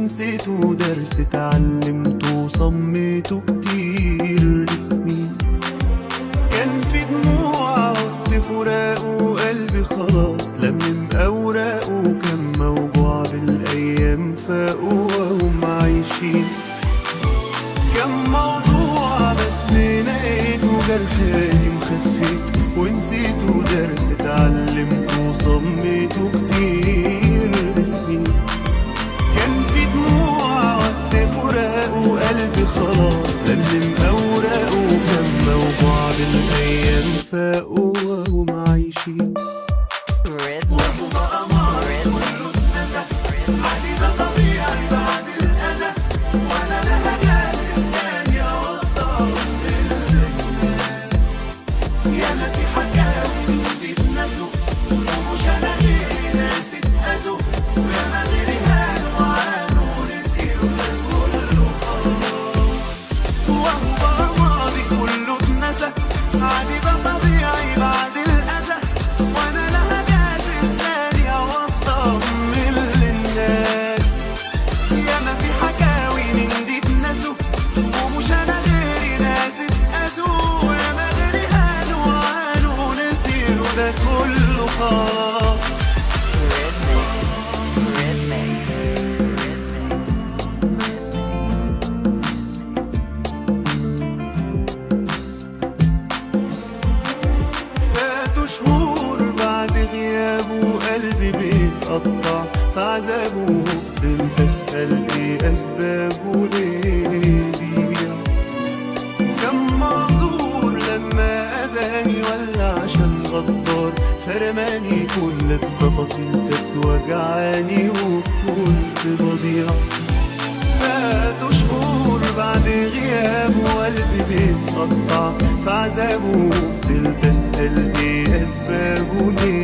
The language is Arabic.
ونسيته درس اتعلمته وصميته كتير لسنين. كان في دموع وقت فراقه وقلبي خلاص لمم أوراقه، كان موجوع بالأيام فاقوا وهم عايشين. كان موضوع بس لقيته جرحاني مخفيت، ونسيته درس اتعلمته وصميته كتير لسنين. كان في دموع وقت فراقه وقلبي خلاص لمم أوراقه، كان موجوع بالأيام فاقوا وهم عايشين. وهو بقى ماضي كله اتنسى، عادي ده طبيعي بعد الأذى، وأنا لا هجازف تاني أوضح للناس. ياما في حكاوي بتتنسوا، ومش أنا غيري ناس اتأذوا، وياما غيري هانوا وعانوا ونسيوا ده كله خلاص. وهو بقى ماضي كله اتنسى، عادي ده طبيعي بعد الأذى، وأنا لا هجازف تاني أطمن للناس. ياما في حكاوي من دي اتنسوا، ومش أنا غيري ناس اتأذوا، وياما غيري هانوا وعانوا ونسيوا ده كله خلاص. فاتوا شهور بعد غيابه قلبي بيتقطع في عذابه، فضلت أسأل إيه أسبابه ليه بيبيع. كان معذور لما أذاني ولا عشان غدار فرماني، كل التفاصيل كانت وجعاني وكنت بضيع. فاتوا شهور بعد غيابه وقلبي بيتقطع في عذابه، فضلت أسأل إيه أسبابه ليه